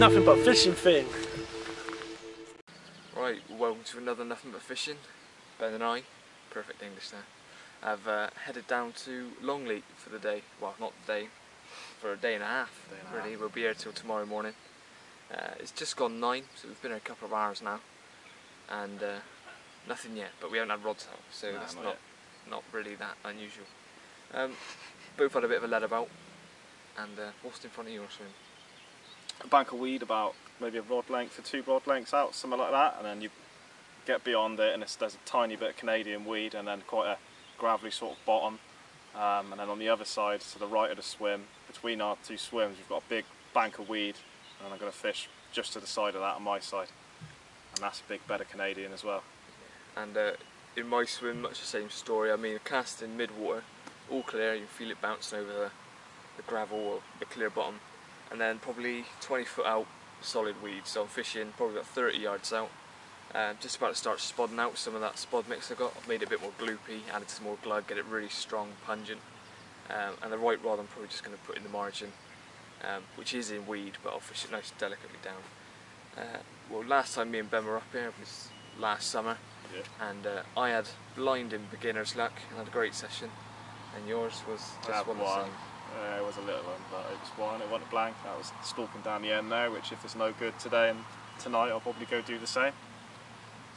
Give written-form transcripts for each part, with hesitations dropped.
nothing but fishing thing. Right, welcome to another Nothing But Fishing. Ben and I, perfect English now, have headed down to Longleat for the day. Well, not the day, for a day and a half really. We'll be here till tomorrow morning. It's just gone 9, so we've been here a couple of hours now, and nothing yet, but we haven't had rods out, so that's not really that unusual. Both had a bit of a lead about, and what's in front of you or something? A bank of weed about maybe a rod length or 2 rod lengths out, something like that, and then you get beyond it and there's a tiny bit of Canadian weed and then quite a gravelly sort of bottom, and then on the other side, to the right of the swim, between our 2 swims, we've got a big bank of weed, and I'm going to fish just to the side of that on my side, and that's a big bed of Canadian as well. And in my swim, much the same story. I mean, cast in mid-water, all clear, you can feel it bouncing over the gravel or the clear bottom, and then probably 20 foot out, solid weed. So I'm fishing probably about 30 yards out, just about to start spodding out some of that spod mix I got. I've made it a bit more gloopy, added some more glug, get it really strong, pungent, and the right rod I'm probably just going to put in the margin, which is in weed, but I'll fish it nice and delicately down. Well, last time me and Ben were up here was last summer, and I had blinding beginner's luck and had a great session, and yours was just one of the same. It was a little one, but it was one. It went blank. I was stalking down the end there, which if it's no good today and tonight, I'll probably go do the same.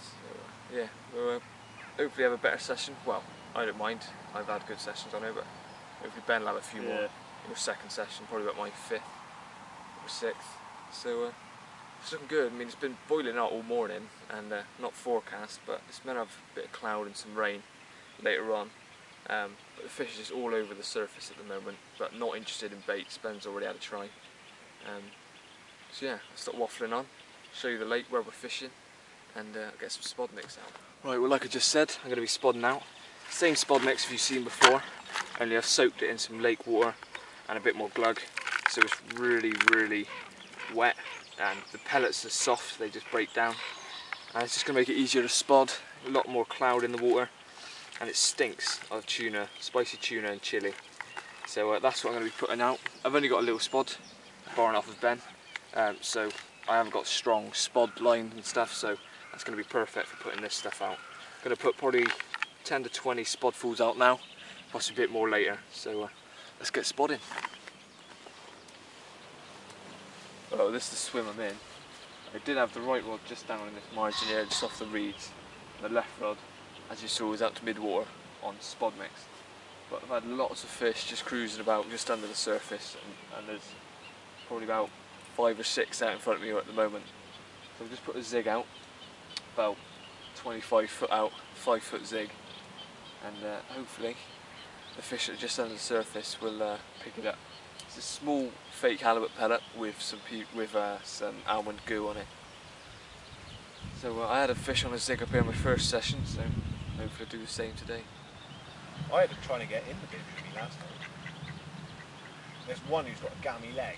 So yeah, we'll hopefully have a better session. Well, I don't mind. I've had good sessions, I know, but hopefully Ben will have a few more. Your second session, probably about my 5th or 6th. So it's looking good. I mean, it's been boiling out all morning and not forecast, but it's meant to have a bit of cloud and some rain later on. But the fish is just all over the surface at the moment, but not interested in baits. Ben's already had a try. So yeah, I'll stop waffling on, show you the lake where we're fishing, and get some spod mix out. Right, well, like I just said, I'm going to be spodding out. Same spod mix you've seen before, only I've soaked it in some lake water and a bit more glug, so it's really, really wet, and the pellets are soft, they just break down. And it's just going to make it easier to spod, a lot more cloud in the water. And it stinks of tuna, spicy tuna and chilli. So that's what I'm going to be putting out. I've only got a little spod, borrowing off of Ben, so I haven't got strong spod line and stuff, so that's going to be perfect for putting this stuff out. I'm going to put probably 10 to 20 spodfuls out now, possibly a bit more later, so let's get spodding. Well, this is the swim I'm in. I did have the right rod just down in this margin here, just off the reeds. The left rod, as you saw, was out to mid-water on spod mix. But I've had lots of fish just cruising about just under the surface, and there's probably about 5 or 6 out in front of me at the moment. So I've just put a zig out, about 25 foot out, 5 foot zig, and hopefully the fish that are just under the surface will pick it up. It's a small fake halibut pellet with some almond goo on it. So I had a fish on a zig up here in my first session, so hopefully I'll do the same today. I had him trying to get in the bin with me last time. There's one who's got a gammy leg.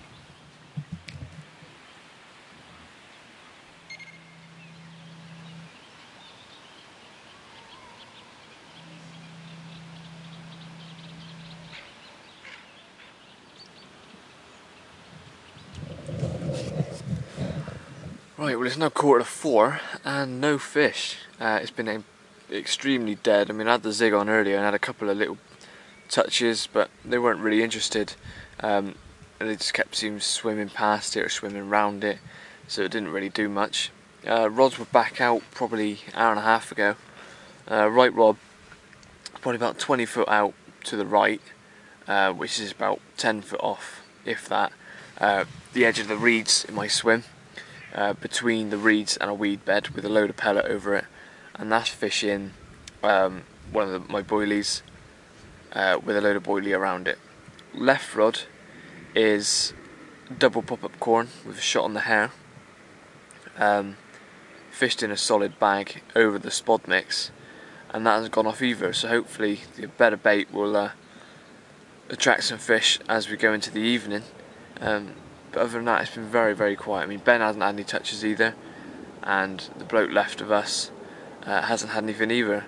Right, well, it's now 4:45 and no fish. It's been extremely dead. I mean, I had the zig on earlier and had a couple of little touches, but they weren't really interested. And they just kept swimming past it or swimming around it, so it didn't really do much. Rods were back out probably an hour and a half ago. Right rod, probably about 20 foot out to the right, which is about 10 foot off, if that, the edge of the reeds in my swim. Between the reeds and a weed bed with a load of pellet over it, and that's fishing one of my boilies with a load of boilie around it. Left rod is double pop-up corn with a shot on the hair, fished in a solid bag over the spod mix, and that hasn't gone off either, so hopefully the better bait will attract some fish as we go into the evening. But other than that, it's been very, very quiet. I mean, Ben hasn't had any touches either, and the bloke left of us hasn't had anything either.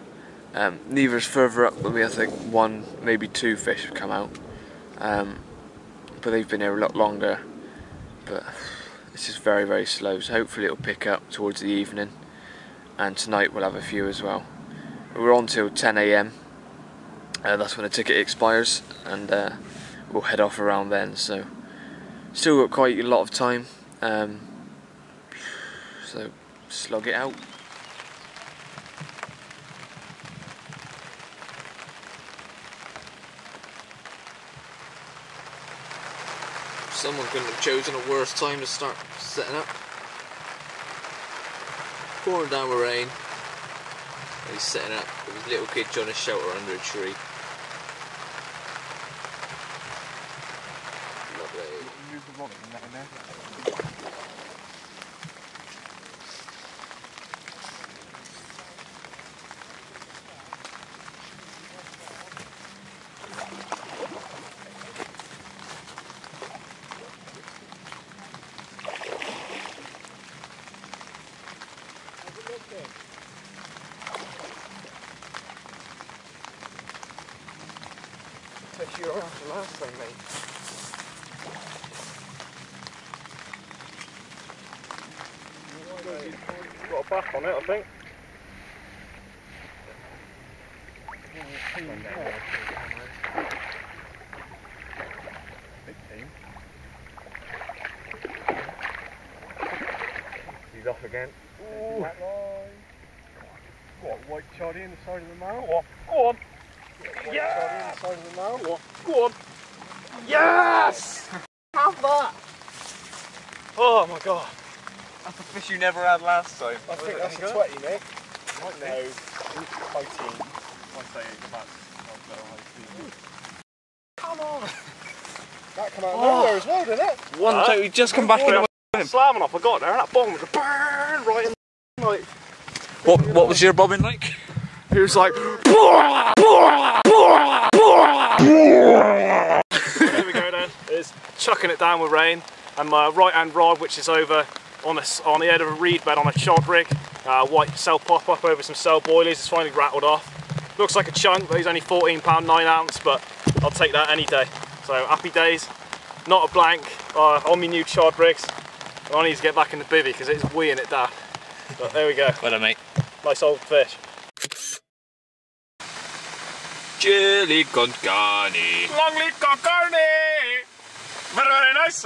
Neither is further up than me. I think 1, maybe 2 fish have come out, but they've been here a lot longer. But It's just very, very slow, so hopefully it'll pick up towards the evening, and tonight we'll have a few as well. We're on till 10 AM, that's when the ticket expires, and we'll head off around then, so still got quite a lot of time, so slog it out. Someone couldn't have chosen a worse time to start setting up. Pouring down with rain. He's setting up with his little kid trying to shelter under a tree. Lovely. Move the rod in there. You're after last time, mate. Got a back on it, I think. Big team. He's off again. Ooh. What, white charlie in the side of the mouth? Go on. Yeah! Charlie in the side of the mouth? Go on. Yes! Have that! Oh my god. That's a fish you never had last time. I think that's a 20, mate. Might know. High teen. I'd say it's about high teen. Come on! That come out of nowhere as well, didn't it? One time we just come back in. Slamming off, I got there and that bottom was a burn right in the like. What was your bobbing like? It was like there we go then. It's chucking it down with rain, and my right hand rod, which is over on the head of a reed bed on a chod rig, white cell pop up over some cell boilies, is finally rattled off. Looks like a chunk, but he's only 14 pound 9 ounce, but I'll take that any day. So happy days. Not a blank on my new chod rigs. I need to get back in the bivvy because it's weeing it down. But there we go. Well done, mate. Nice old fish. Chili con carne. Longleat con carne! Very, very nice!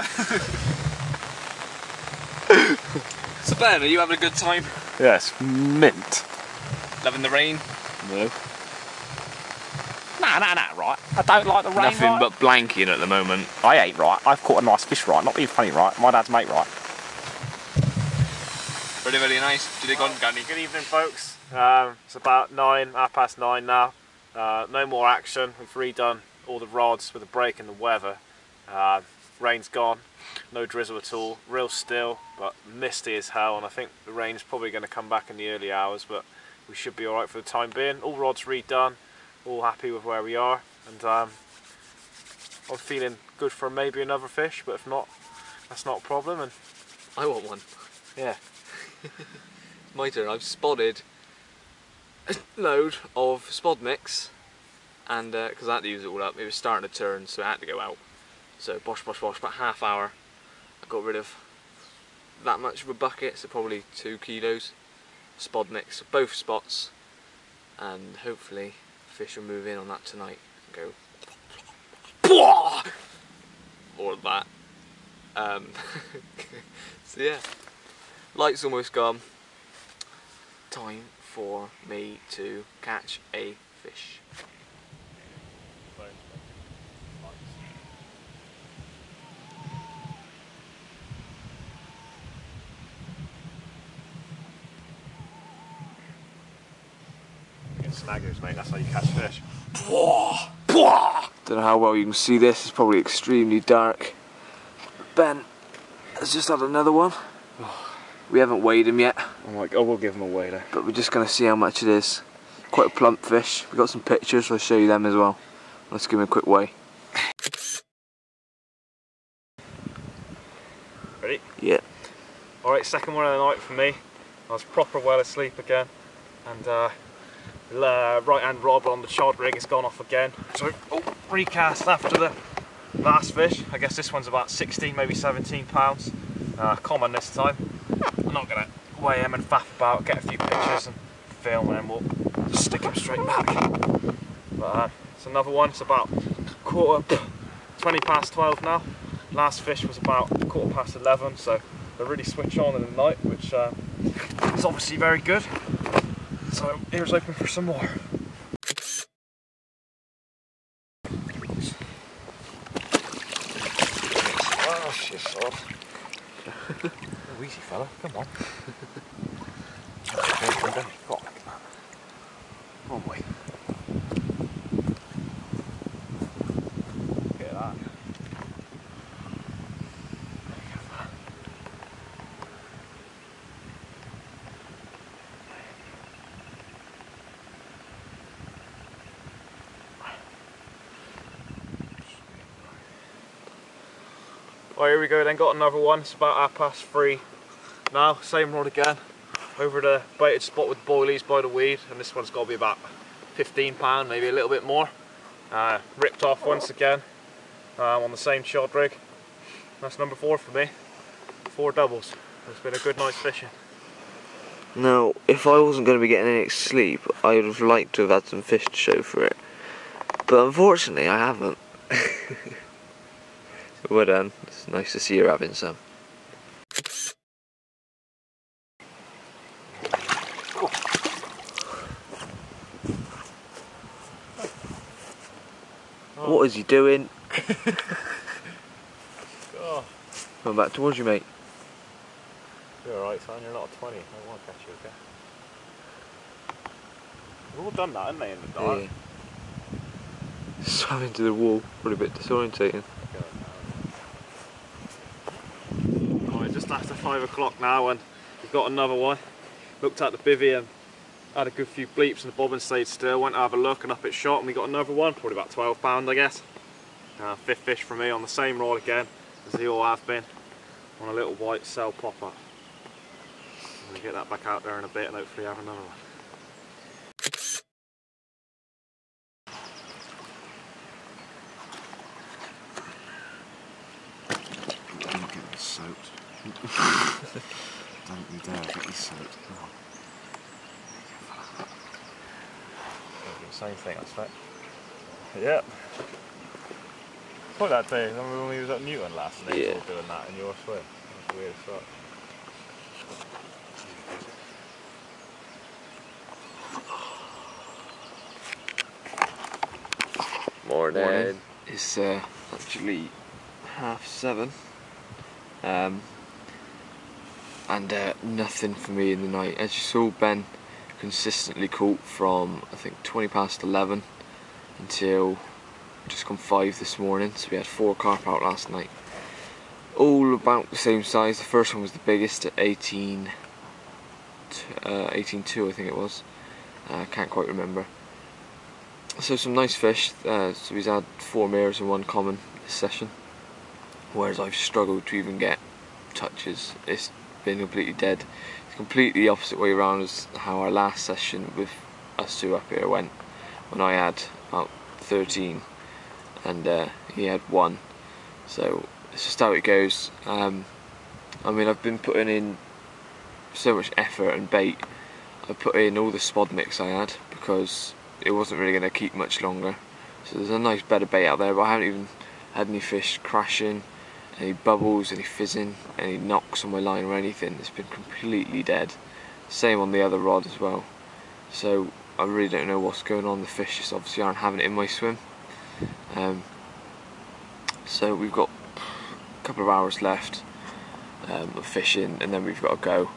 So Ben, are you having a good time? Yes, mint. Loving the rain? No. Nah, right. I don't like the rain, Nothing right? but blanking at the moment. I ain't right. I've caught a nice fish, right? Not being funny, right? My dad's mate, right? Really, really nice. Chili con carne. Good evening, folks. It's about 9:30 now. No more action. We've redone all the rods with the break in the weather. Rain's gone. No drizzle at all. Real still, but misty as hell. And I think the rain's probably going to come back in the early hours, but we should be all right for the time being. All rods redone. All happy with where we are, and I'm feeling good for maybe another fish, but if not, that's not a problem. And I want one. yeah. My turn. I've spotted a load of spod mix, and because I had to use it all up, it was starting to turn, so it had to go out. So bosh, about half hour, I got rid of that much of a bucket, so probably 2 kilos spod mix, both spots, and hopefully fish will move in on that tonight and go or that. So yeah, light's almost gone. Time for me to catch a fish. Snaggers, mate, that's how you catch fish. Don't know how well you can see this, it's probably extremely dark. Ben has just had another one. We haven't weighed him yet. I'm like, I will give him a wader. But we're just going to see how much it is. Quite a plump fish. We've got some pictures, so I'll show you them as well. Let's give him a quick weigh. Ready? Yeah. Alright, second one of the night for me. I was proper well asleep again. And right hand rod on the chod rig has gone off again. So, recast after the last fish. I guess this one's about 16, maybe 17 pounds. Common this time. I'm not going to weigh him and faff about, get a few pictures and film, and then we'll just stick him straight back. But it's another one. It's about 20 past 12 now. Last fish was about 11:15, so they really switch on in the night, which is obviously very good. So here's hoping for some more. Oh, shit, soft. Oh, easy fella, come on. Come on, boy. Look at that. Oh, here we go then, got another one. It's about 3:30 now, same rod again. Over the baited spot with boilies by the weed, and this one's got to be about 15 pound, maybe a little bit more. Ripped off once again on the same shod rig. That's number 4 for me. 4 doubles. It's been a good night's fishing. Now, if I wasn't going to be getting any sleep, I would have liked to have had some fish to show for it. But unfortunately, I haven't. Well done. It's nice to see you having some. Oh. What is he doing? Oh. Come back towards you, mate. You're alright, son. You're not a 20. I won't catch you, okay? We've all done that, haven't they, in the dark? Yeah. Swam into the wall. Probably a bit disorientating. Just after 5 o'clock now, and we've got another one. Looked at the bivvy and had a good few bleeps, and the bobbin stayed still. Went to have a look, and up it shot, and we got another one, probably about 12 pound, I guess. 5th fish for me on the same rod again as they all have been, on a little white cell popper. I'm gonna get that back out there in a bit and hopefully have another one. Don't get me soaked. Don't you dare get me soaked. Come on. Same thing, I expect. Yep. What that day? Remember when we was at Newton last night? Yeah. Doing that in your swim. That's weird as fuck. Morning. It's actually 7:30. And nothing for me in the night. As you saw, Ben consistently caught from I think 20 past 11 until just gone 5 this morning. So we had 4 carp out last night, all about the same size. The first one was the biggest at 18.2 I think it was. Can't quite remember. So some nice fish. So he's had 4 mirrors and 1 common this session, whereas I've struggled to even get touches. It's been completely dead. It's completely the opposite way around as how our last session with us 2 up here went, when I had about 13 and he had 1. So it's just how it goes. I mean, I've been putting in so much effort and bait. I put in all the spod mix I had because it wasn't really going to keep much longer. So there's a nice bed of bait out there, but I haven't even had any fish crashing, any bubbles, any fizzing, any knocks on my line or anything. It's been completely dead. Same on the other rod as well. So I really don't know what's going on. The fish just obviously aren't having it in my swim. So we've got a couple of hours left of fishing, and then we've got to go.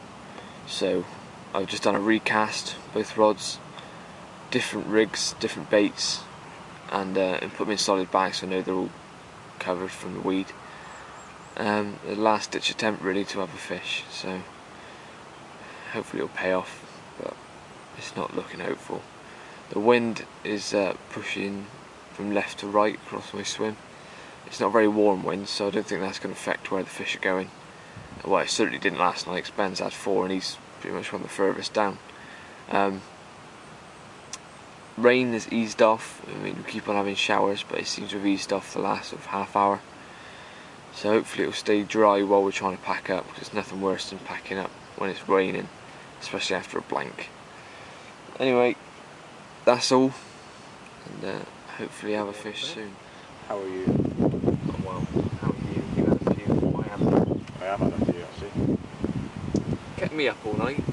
So I've just done a recast, both rods, different rigs, different baits, and put them in solid bags so I know they're all covered from the weed. The last ditch attempt really to have a fish, so hopefully it'll pay off, but it's not looking hopeful. The wind is pushing from left to right across my swim. It's not a very warm wind, so I don't think that's going to affect where the fish are going. Well, it certainly didn't last night. Ben's had 4 and he's pretty much one of the furthest down. rain has eased off. I mean, we keep on having showers, but it seems to have eased off the last sort of half hour. So hopefully it'll stay dry while we're trying to pack up, because there's nothing worse than packing up when it's raining, especially after a blank. Anyway, that's all, and hopefully have a fish soon. How are you? Oh, well, how are you? You had a few. I have had a few actually. Kept me up all night.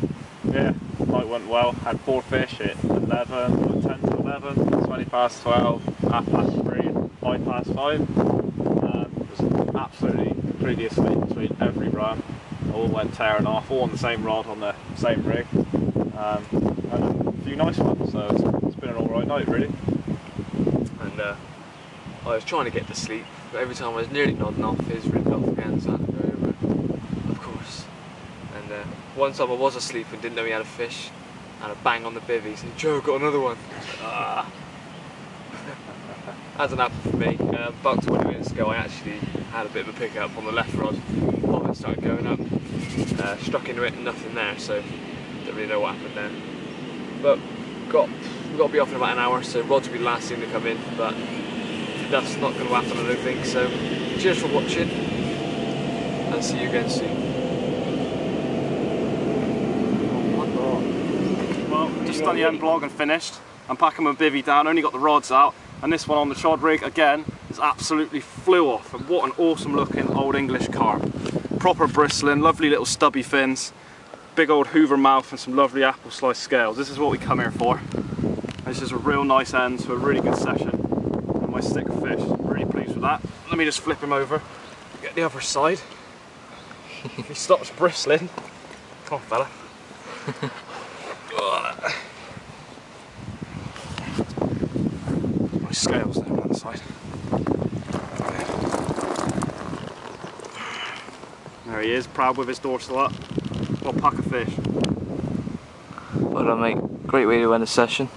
Yeah, night went well. Had 4 fish at 11, 10 to 11, 20 past 12, half past 3, 5 past 5. It was absolutely completely asleep between every run. All went tearing off, all on the same rod on the same rig. And a few nice ones, so it's been an alright night really. And I was trying to get to sleep, but every time I was nearly nodding off, his rigged off again, so I had to go over it, of course. And one time I was asleep and didn't know he had a fish, and a bang on the bivvy, he said, "Joe, got another one." Ah. Hasn't happened for me. About 20 minutes ago I actually had a bit of a pick up on the left rod. Bobbin started going up, struck into it and nothing there, so don't really know what happened there. But we've got to be off in about an hour, so rods will be the last thing to come in, but that's not going to happen I don't think. So cheers for watching, and see you again soon. Well, just done the end vlog and finished. I'm packing my bivvy down, only got the rods out, and this one on the chod rig again is absolutely flew off. And what an awesome looking old English carp. Proper bristling, lovely little stubby fins, big old hoover mouth and some lovely apple slice scales. This is what we come here for. This is a real nice end to a really good session. And my stick of fish, really pleased with that. Let me just flip him over, get the other side. If he stops bristling, come on fella. My scales there on that side. There he is, proud with his dorsal up. What a pack of fish. Well done, mate. Great way to end the session.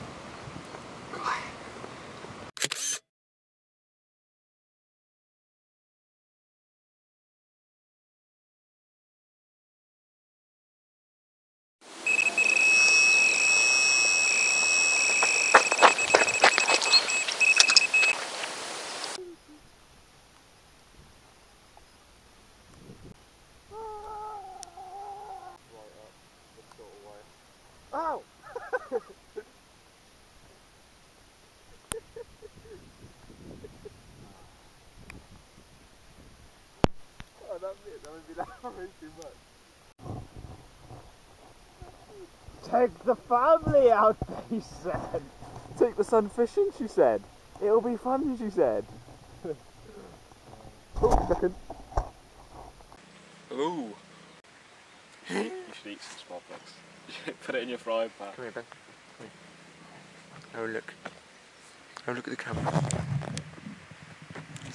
Ow! Oh, that's it. That would be laughing too much. Take the family out, he said. Take the son fishing, she said. It'll be fun, she said. Oh, second. Ooh. You should eat some small flicks. Put it in your frying pan. Come here, Ben. Come here. Oh, look. Oh, look at the camera.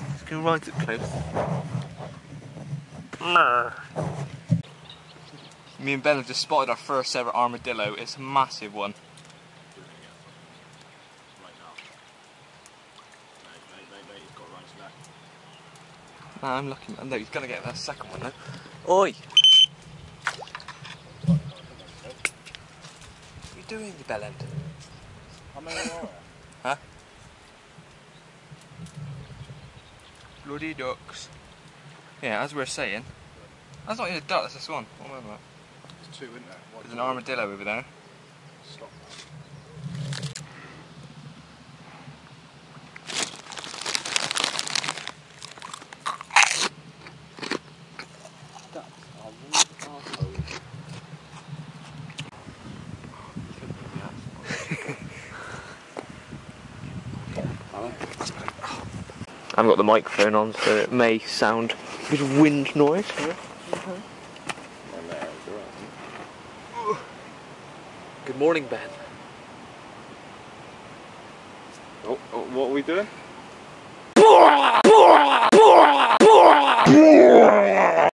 Let's go right up close. Me and Ben have just spotted our first ever armadillo. It's a massive one. No, I'm lucky, man. No, he's going to get that second one though. Oi! What are you doing, you bell end? Huh? Bloody ducks. Yeah, as we were saying, that's not even a duck, that's a swan. What am I about? There's 2 in there. There's an armadillo over there. Stop that. I haven't got the microphone on, so it may sound a bit of wind noise. Good morning, Ben. Oh, what are we doing?